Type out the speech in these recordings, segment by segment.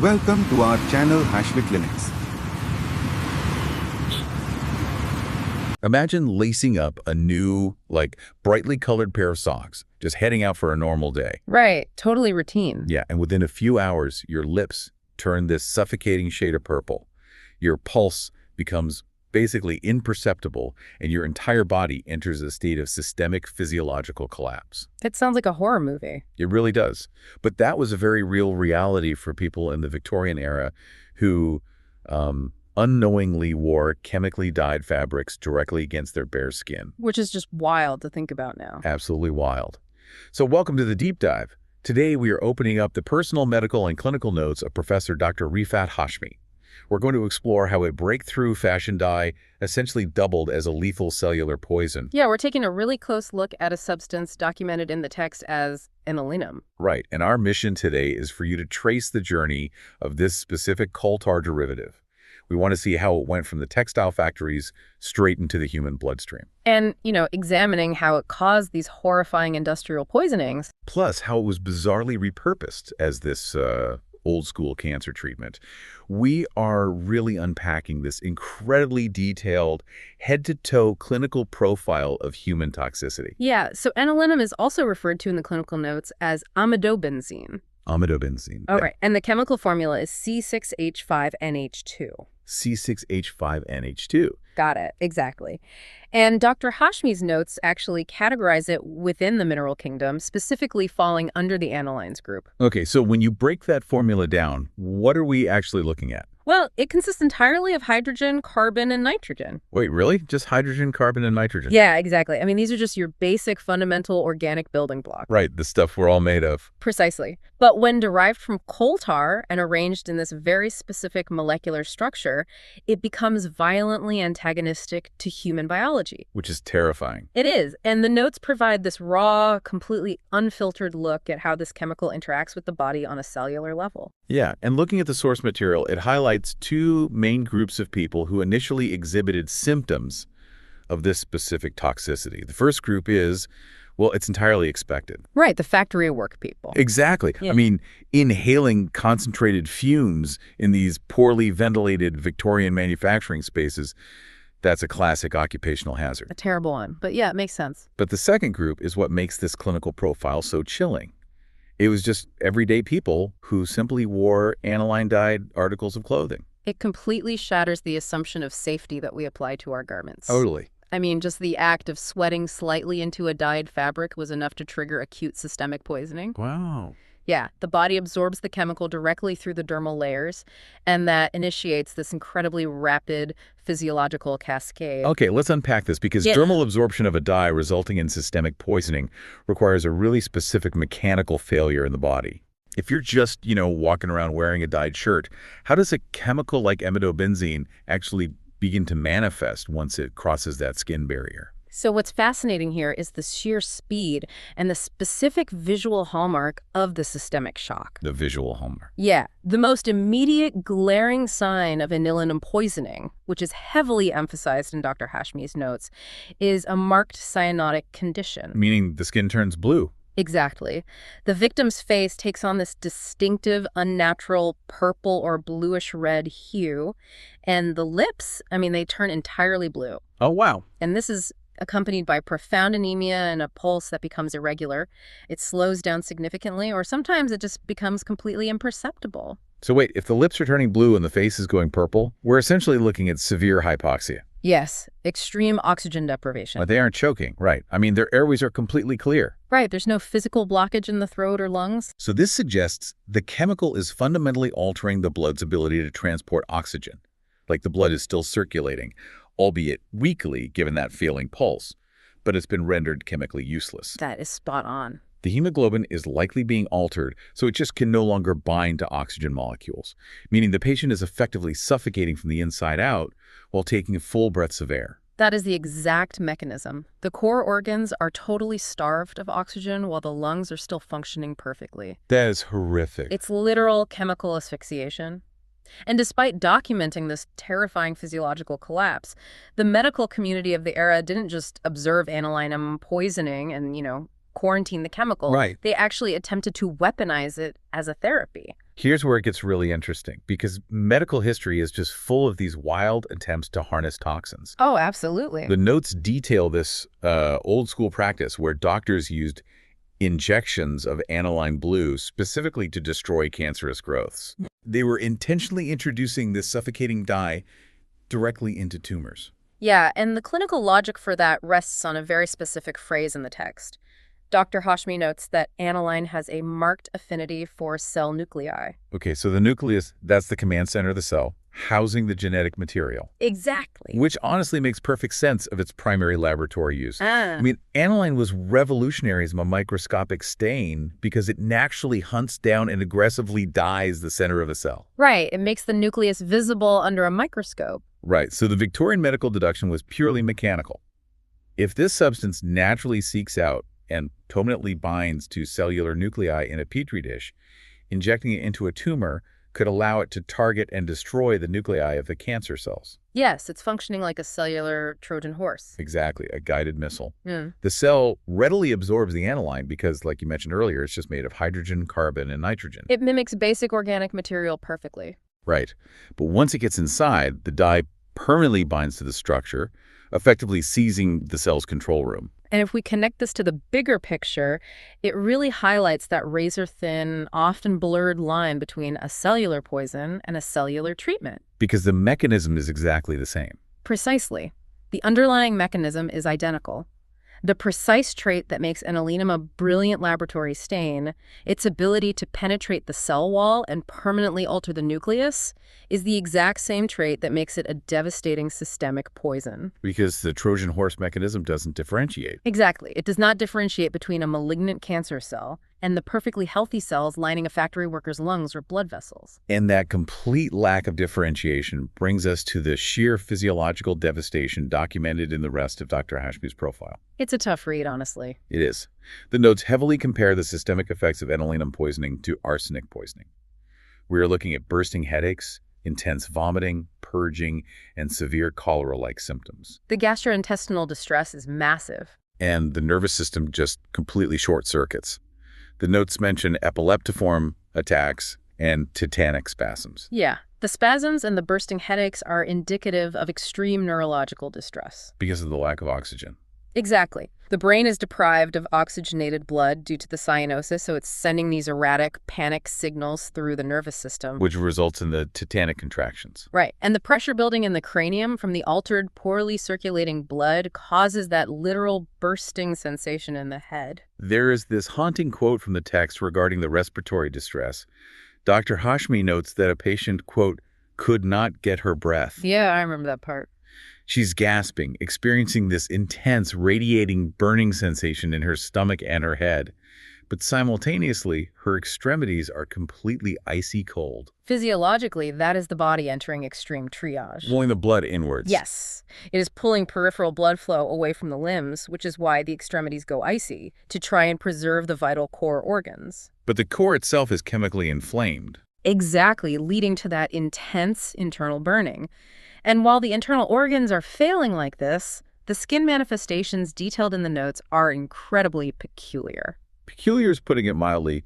Welcome to our channel HASHMICLINICS. Imagine lacing up a new, brightly colored pair of socks, just heading out for a normal day. Right, totally routine. Yeah, and within a few hours, your lips turn this suffocating shade of purple. Your pulse becomes basically imperceptible, and your entire body enters a state of systemic physiological collapse. It sounds like a horror movie. It really does. But that was a very real reality for people in the Victorian era who unknowingly wore chemically dyed fabrics directly against their bare skin. Which is just wild to think about now. Absolutely wild. So welcome to the deep dive. Today we are opening up the personal, medical, and clinical notes of Professor Dr. Rifat Hashmi. We're going to explore how a breakthrough fashion dye essentially doubled as a lethal cellular poison. Yeah, we're taking a really close look at a substance documented in the text as Anilinum. Right, and our mission today is for you to trace the journey of this specific coal tar derivative. We want to see how it went from the textile factories straight into the human bloodstream. And, examining how it caused these horrifying industrial poisonings. Plus, how it was bizarrely repurposed as this old-school cancer treatment. We are really unpacking this incredibly detailed, head-to-toe clinical profile of human toxicity. Yeah, so anilinum is also referred to in the clinical notes as amidobenzene. Amidobenzene. Oh, right. And the chemical formula is C6H5NH2. C6H5NH2. Got it. Exactly. And Dr. Hashmi's notes actually categorize it within the mineral kingdom, specifically falling under the anilines group. Okay, so when you break that formula down, what are we actually looking at? Well, it consists entirely of hydrogen, carbon, and nitrogen. Wait, really? Just hydrogen, carbon, and nitrogen? Yeah, exactly. I mean, these are just your basic fundamental organic building blocks. Right, the stuff we're all made of. Precisely. But when derived from coal tar and arranged in this very specific molecular structure, it becomes violently antagonistic to human biology. Which is terrifying. It is. And the notes provide this raw, completely unfiltered look at how this chemical interacts with the body on a cellular level. Yeah, and looking at the source material, it highlights two main groups of people who initially exhibited symptoms of this specific toxicity. The first group is, well, it's entirely expected. Right, the factory work people. Exactly. Yeah. I mean, inhaling concentrated fumes in these poorly ventilated Victorian manufacturing spaces, that's a classic occupational hazard. A terrible one. But yeah, it makes sense. But the second group is what makes this clinical profile so chilling. It was just everyday people who simply wore aniline-dyed articles of clothing. It completely shatters the assumption of safety that we apply to our garments. Totally. I mean, just the act of sweating slightly into a dyed fabric was enough to trigger acute systemic poisoning. Wow. Yeah, the body absorbs the chemical directly through the dermal layers, and that initiates this incredibly rapid physiological cascade. Okay, let's unpack this because dermal absorption of a dye resulting in systemic poisoning requires a really specific mechanical failure in the body. If you're just, walking around wearing a dyed shirt, how does a chemical like amidobenzene actually begin to manifest once it crosses that skin barrier? So what's fascinating here is the sheer speed and the specific visual hallmark of the systemic shock. The visual hallmark. Yeah, the most immediate glaring sign of anilinum poisoning, which is heavily emphasized in Dr. Hashmi's notes, is a marked cyanotic condition. Meaning the skin turns blue. Exactly. The victim's face takes on this distinctive, unnatural purple or bluish-red hue, and the lips, they turn entirely blue. Oh, wow. And this is accompanied by profound anemia and a pulse that becomes irregular. It slows down significantly, or sometimes it just becomes completely imperceptible. So wait, if the lips are turning blue and the face is going purple, we're essentially looking at severe hypoxia. Yes, extreme oxygen deprivation. But they aren't choking, right? Their airways are completely clear. Right, there's no physical blockage in the throat or lungs. So this suggests the chemical is fundamentally altering the blood's ability to transport oxygen. Like the blood is still circulating, albeit weakly given that failing pulse, but it's been rendered chemically useless. That is spot on. The hemoglobin is likely being altered, so it just can no longer bind to oxygen molecules, meaning the patient is effectively suffocating from the inside out while taking full breaths of air. That is the exact mechanism. The core organs are totally starved of oxygen while the lungs are still functioning perfectly. That is horrific. It's literal chemical asphyxiation. And despite documenting this terrifying physiological collapse, the medical community of the era didn't just observe anilinum poisoning and, quarantine the chemical. Right. They actually attempted to weaponize it as a therapy. Here's where it gets really interesting, because medical history is just full of these wild attempts to harness toxins. Oh, absolutely. The notes detail this old-school practice where doctors used injections of aniline blue specifically to destroy cancerous growths. They were intentionally introducing this suffocating dye directly into tumors. Yeah, and the clinical logic for that rests on a very specific phrase in the text. Dr. Hashmi notes that aniline has a marked affinity for cell nuclei. Okay, so the nucleus, that's the command center of the cell, housing the genetic material. Exactly. Which honestly makes perfect sense of its primary laboratory use. Ah. I mean, aniline was revolutionary as a microscopic stain because it naturally hunts down and aggressively dyes the center of a cell. Right, it makes the nucleus visible under a microscope. Right, so the Victorian medical deduction was purely mechanical. If this substance naturally seeks out and permanently binds to cellular nuclei in a petri dish, injecting it into a tumor could allow it to target and destroy the nuclei of the cancer cells. Yes, it's functioning like a cellular Trojan horse. Exactly, a guided missile. Mm. The cell readily absorbs the aniline because, like you mentioned earlier, it's just made of hydrogen, carbon, and nitrogen. It mimics basic organic material perfectly. Right. But once it gets inside, the dye permanently binds to the structure, effectively seizing the cell's control room. And if we connect this to the bigger picture, it really highlights that razor-thin, often blurred line between a cellular poison and a cellular treatment. Because the mechanism is exactly the same. Precisely. The underlying mechanism is identical. The precise trait that makes anilinum a brilliant laboratory stain, its ability to penetrate the cell wall and permanently alter the nucleus, is the exact same trait that makes it a devastating systemic poison. Because the Trojan horse mechanism doesn't differentiate. Exactly. It does not differentiate between a malignant cancer cell and the perfectly healthy cells lining a factory worker's lungs or blood vessels. And that complete lack of differentiation brings us to the sheer physiological devastation documented in the rest of Dr. Hashmi's profile. It's a tough read, honestly. It is. The notes heavily compare the systemic effects of anilinum poisoning to arsenic poisoning. We are looking at bursting headaches, intense vomiting, purging, and severe cholera-like symptoms. The gastrointestinal distress is massive. And the nervous system just completely short circuits. The notes mention epileptiform attacks and tetanic spasms. Yeah, the spasms and the bursting headaches are indicative of extreme neurological distress. Because of the lack of oxygen. Exactly. The brain is deprived of oxygenated blood due to the cyanosis, so it's sending these erratic panic signals through the nervous system. Which results in the tetanic contractions. Right. And the pressure building in the cranium from the altered, poorly circulating blood causes that literal bursting sensation in the head. There is this haunting quote from the text regarding the respiratory distress. Dr. Hashmi notes that a patient, quote, could not get her breath. Yeah, I remember that part. She's gasping, experiencing this intense, radiating, burning sensation in her stomach and her head. But simultaneously, her extremities are completely icy cold. Physiologically, that is the body entering extreme triage. Pulling the blood inwards. Yes. It is pulling peripheral blood flow away from the limbs, which is why the extremities go icy, to try and preserve the vital core organs. But the core itself is chemically inflamed. Exactly, leading to that intense internal burning. And while the internal organs are failing like this, the skin manifestations detailed in the notes are incredibly peculiar. Peculiar is putting it mildly.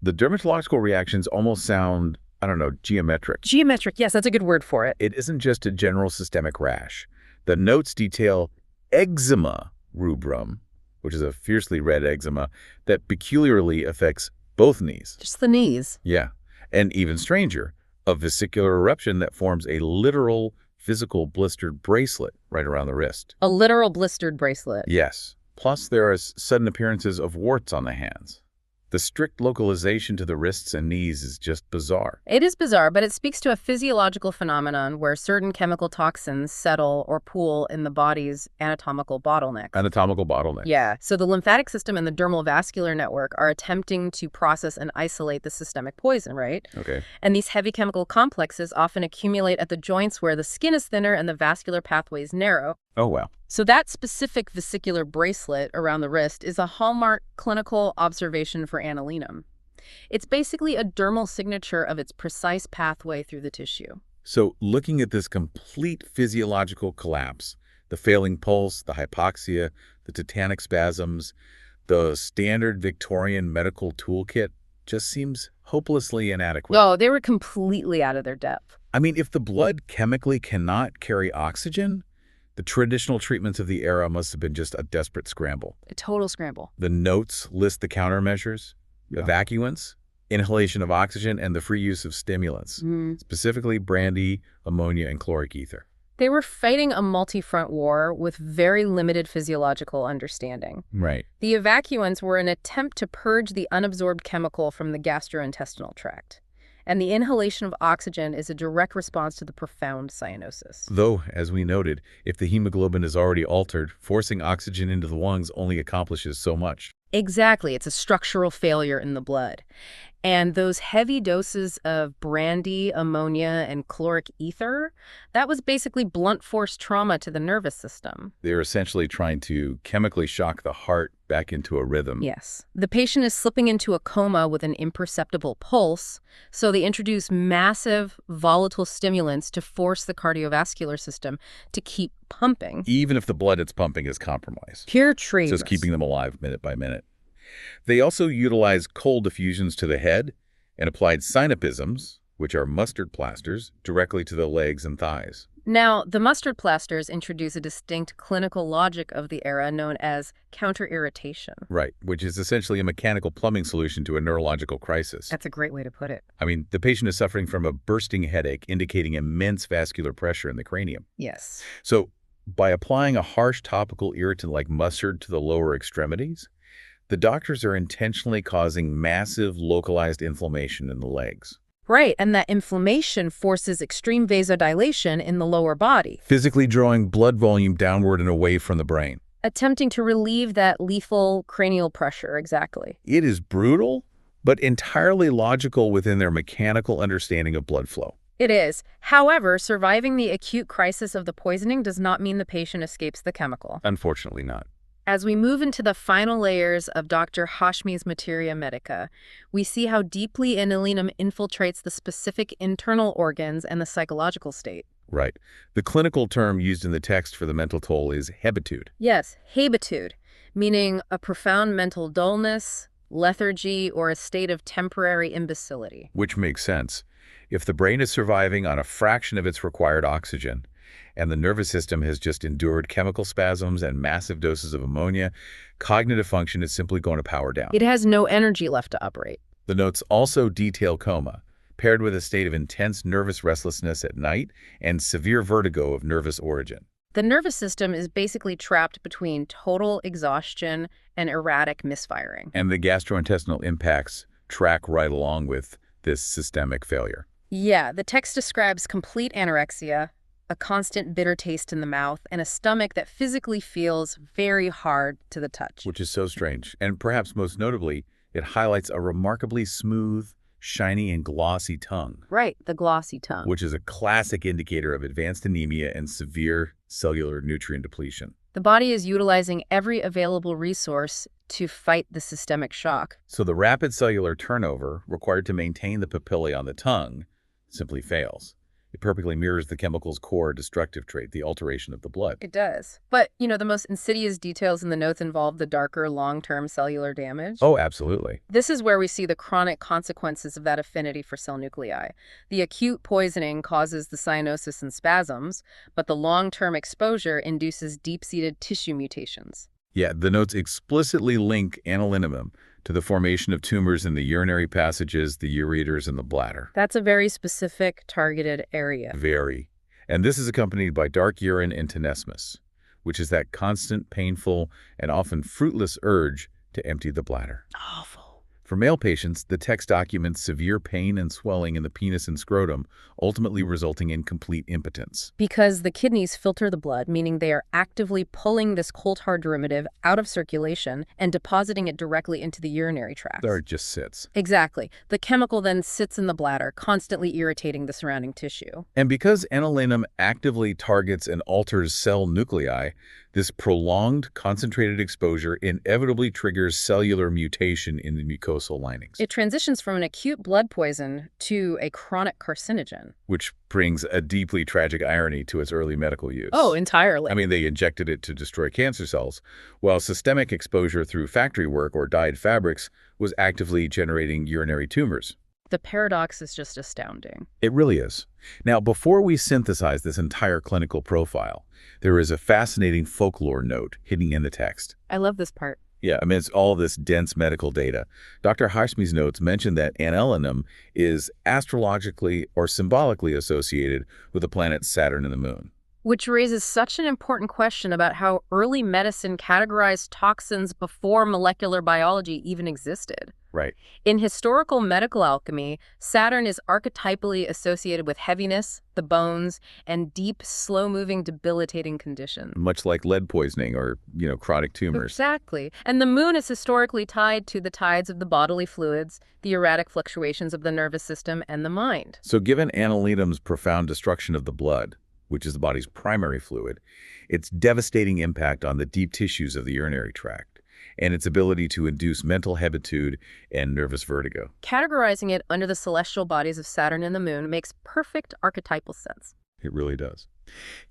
The dermatological reactions almost sound, I don't know, geometric. Geometric, yes, that's a good word for it. It isn't just a general systemic rash. The notes detail eczema rubrum, which is a fiercely red eczema that peculiarly affects both knees. Just the knees. Yeah. And even stranger, a vesicular eruption that forms a literal physical blistered bracelet right around the wrist. A literal blistered bracelet. Yes. Plus, there are sudden appearances of warts on the hands. The strict localization to the wrists and knees is just bizarre. It is bizarre, but it speaks to a physiological phenomenon where certain chemical toxins settle or pool in the body's anatomical bottlenecks. Anatomical bottleneck. Yeah, so the lymphatic system and the dermal vascular network are attempting to process and isolate the systemic poison, right? Okay. And these heavy chemical complexes often accumulate at the joints where the skin is thinner and the vascular pathways narrow. Oh, wow. So that specific vesicular bracelet around the wrist is a hallmark clinical observation for anilinum. It's basically a dermal signature of its precise pathway through the tissue. So looking at this complete physiological collapse, the failing pulse, the hypoxia, the tetanic spasms, the standard Victorian medical toolkit just seems hopelessly inadequate. No, they were completely out of their depth. I mean, if the blood chemically cannot carry oxygen, the traditional treatments of the era must have been just a desperate scramble. A total scramble. The notes list the countermeasures, evacuants, inhalation of oxygen, and the free use of stimulants, specifically brandy, ammonia, and chloric ether. They were fighting a multi-front war with very limited physiological understanding. Right. The evacuants were an attempt to purge the unabsorbed chemical from the gastrointestinal tract. And the inhalation of oxygen is a direct response to the profound cyanosis. Though, as we noted, if the hemoglobin is already altered, forcing oxygen into the lungs only accomplishes so much. Exactly. It's a structural failure in the blood. And those heavy doses of brandy, ammonia, and chloric ether, that was basically blunt force trauma to the nervous system. They're essentially trying to chemically shock the heart back into a rhythm. Yes. The patient is slipping into a coma with an imperceptible pulse, so they introduce massive, volatile stimulants to force the cardiovascular system to keep pumping. Even if the blood it's pumping is compromised. Pure treatment. Just keeping them alive minute by minute. They also utilized cold diffusions to the head and applied synopisms, which are mustard plasters, directly to the legs and thighs. Now, the mustard plasters introduce a distinct clinical logic of the era known as counter-irritation. Right, which is essentially a mechanical plumbing solution to a neurological crisis. That's a great way to put it. I mean, the patient is suffering from a bursting headache, indicating immense vascular pressure in the cranium. Yes. So, by applying a harsh topical irritant like mustard to the lower extremities, the doctors are intentionally causing massive localized inflammation in the legs. Right, and that inflammation forces extreme vasodilation in the lower body, Physically drawing blood volume downward and away from the brain. attempting to relieve that lethal cranial pressure, exactly. It is brutal, but entirely logical within their mechanical understanding of blood flow. It is. However, surviving the acute crisis of the poisoning does not mean the patient escapes the chemical. Unfortunately not. As we move into the final layers of Dr. Hashmi's Materia Medica, we see how deeply anilinum infiltrates the specific internal organs and the psychological state. Right. The clinical term used in the text for the mental toll is hebitude. Yes, habitude, meaning a profound mental dullness, lethargy, or a state of temporary imbecility. Which makes sense. If the brain is surviving on a fraction of its required oxygen, and the nervous system has just endured chemical spasms and massive doses of ammonia, cognitive function is simply going to power down. It has no energy left to operate. The notes also detail coma, paired with a state of intense nervous restlessness at night and severe vertigo of nervous origin. The nervous system is basically trapped between total exhaustion and erratic misfiring. And the gastrointestinal impacts track right along with this systemic failure. Yeah, the text describes complete anorexia, a constant bitter taste in the mouth, and a stomach that physically feels very hard to the touch. Which is so strange. And perhaps most notably, it highlights a remarkably smooth, shiny, and glossy tongue. Right, the glossy tongue. Which is a classic indicator of advanced anemia and severe cellular nutrient depletion. The body is utilizing every available resource to fight the systemic shock. So the rapid cellular turnover required to maintain the papillae on the tongue simply fails. It perfectly mirrors the chemical's core destructive trait, the alteration of the blood. It does. But, the most insidious details in the notes involve the darker long-term cellular damage. Oh, absolutely. This is where we see the chronic consequences of that affinity for cell nuclei. The acute poisoning causes the cyanosis and spasms, but the long-term exposure induces deep-seated tissue mutations. Yeah, the notes explicitly link anilinum to the formation of tumors in the urinary passages, the ureters, and the bladder. That's a very specific, targeted area. Very. And this is accompanied by dark urine and tenesmus, which is that constant, painful, and often fruitless urge to empty the bladder. Awful. For male patients, the text documents severe pain and swelling in the penis and scrotum, ultimately resulting in complete impotence. Because the kidneys filter the blood, meaning they are actively pulling this cold-hard derivative out of circulation and depositing it directly into the urinary tract. There it just sits. Exactly. The chemical then sits in the bladder, constantly irritating the surrounding tissue. And because anilinum actively targets and alters cell nuclei, this prolonged, concentrated exposure inevitably triggers cellular mutation in the mucosal linings. It transitions from an acute blood poison to a chronic carcinogen. Which brings a deeply tragic irony to its early medical use. Oh, entirely. I mean, they injected it to destroy cancer cells, while systemic exposure through factory work or dyed fabrics was actively generating urinary tumors. The paradox is just astounding. It really is. Now, before we synthesize this entire clinical profile, there is a fascinating folklore note hidden in the text. I love this part. Yeah, amidst all this dense medical data, Dr. Hashmi's notes mention that Anilinum is astrologically or symbolically associated with the planets Saturn and the Moon. Which raises such an important question about how early medicine categorized toxins before molecular biology even existed. Right. In historical medical alchemy, Saturn is archetypally associated with heaviness, the bones, and deep, slow-moving, debilitating conditions. Much like lead poisoning or, chronic tumors. Exactly. And the moon is historically tied to the tides of the bodily fluids, the erratic fluctuations of the nervous system, and the mind. So given Anilinum's profound destruction of the blood, which is the body's primary fluid, its devastating impact on the deep tissues of the urinary tract, and its ability to induce mental hebetude and nervous vertigo. Categorizing it under the celestial bodies of Saturn and the Moon makes perfect archetypal sense. It really does.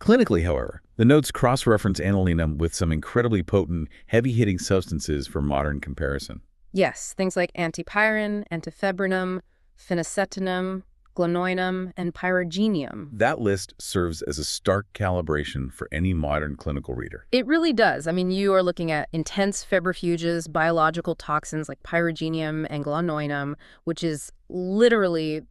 Clinically, however, the notes cross-reference anilinum with some incredibly potent, heavy-hitting substances for modern comparison. Yes, things like antipyrin, antifebrinum, phenacetinum, glonoinum, and pyrogenium. That list serves as a stark calibration for any modern clinical reader. It really does. I mean, you are looking at intense febrifuges, biological toxins like pyrogenium and glonoinum, which is literally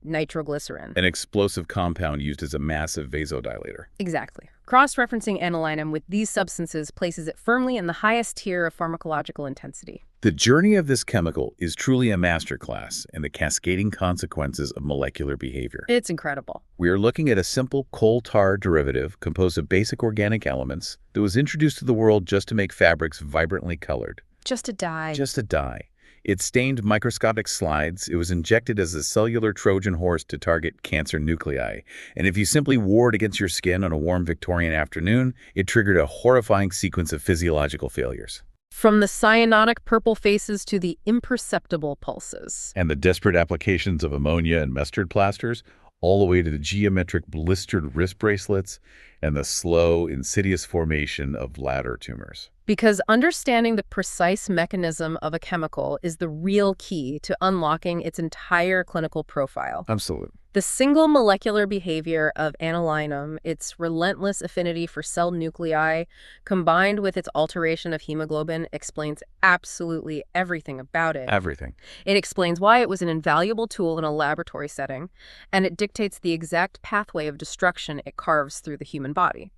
nitroglycerin. An explosive compound used as a massive vasodilator. Exactly. Cross-referencing anilinum with these substances places it firmly in the highest tier of pharmacological intensity. The journey of this chemical is truly a masterclass in the cascading consequences of molecular behavior. It's incredible. We are looking at a simple coal tar derivative composed of basic organic elements that was introduced to the world just to make fabrics vibrantly colored. Just a dye. Just a dye. It stained microscopic slides. It was injected as a cellular Trojan horse to target cancer nuclei. And if you simply wore it against your skin on a warm Victorian afternoon, it triggered a horrifying sequence of physiological failures. From the cyanotic purple faces to the imperceptible pulses. And the desperate applications of ammonia and mustard plasters, all the way to the geometric blistered wrist bracelets and the slow, insidious formation of bladder tumors. Because understanding the precise mechanism of a chemical is the real key to unlocking its entire clinical profile. Absolutely. The single molecular behavior of anilinum, its relentless affinity for cell nuclei, combined with its alteration of hemoglobin, explains absolutely everything about it. Everything. It explains why it was an invaluable tool in a laboratory setting, and it dictates the exact pathway of destruction it carves through the human body.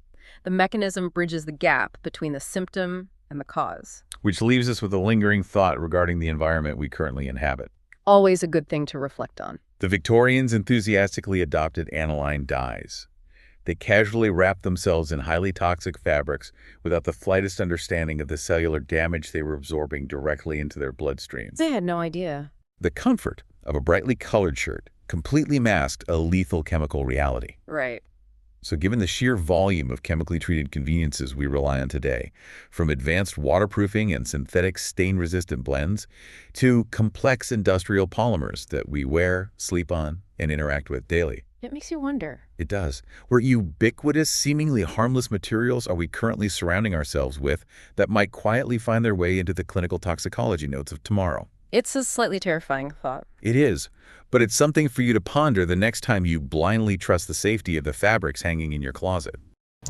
The mechanism bridges the gap between the symptom and the cause. Which leaves us with a lingering thought regarding the environment we currently inhabit. Always a good thing to reflect on. The Victorians enthusiastically adopted aniline dyes. They casually wrapped themselves in highly toxic fabrics without the slightest understanding of the cellular damage they were absorbing directly into their bloodstreams. They had no idea. The comfort of a brightly colored shirt completely masked a lethal chemical reality. Right. So given the sheer volume of chemically treated conveniences we rely on today, from advanced waterproofing and synthetic stain-resistant blends to complex industrial polymers that we wear, sleep on, and interact with daily. It makes you wonder. It does. What ubiquitous, seemingly harmless materials are we currently surrounding ourselves with that might quietly find their way into the clinical toxicology notes of tomorrow? It's a slightly terrifying thought. It is, but it's something for you to ponder the next time you blindly trust the safety of the fabrics hanging in your closet.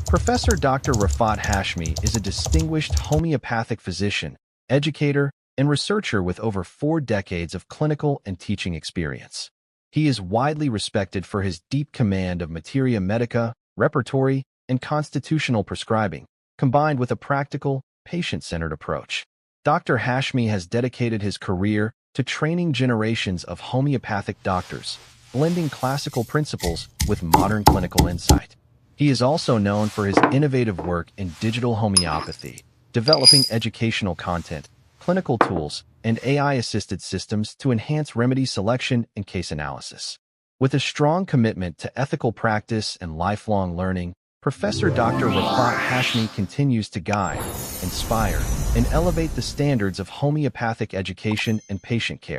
Professor Dr. Rafat Hashmi is a distinguished homeopathic physician, educator, and researcher with over 4 decades of clinical and teaching experience. He is widely respected for his deep command of Materia Medica, repertory, and constitutional prescribing, combined with a practical, patient-centered approach. Dr. Hashmi has dedicated his career to training generations of homeopathic doctors, blending classical principles with modern clinical insight. He is also known for his innovative work in digital homeopathy, developing educational content, clinical tools, and AI-assisted systems to enhance remedy selection and case analysis. With a strong commitment to ethical practice and lifelong learning, Professor Dr. Rafat Hashmi continues to guide, inspire, and elevate the standards of homeopathic education and patient care.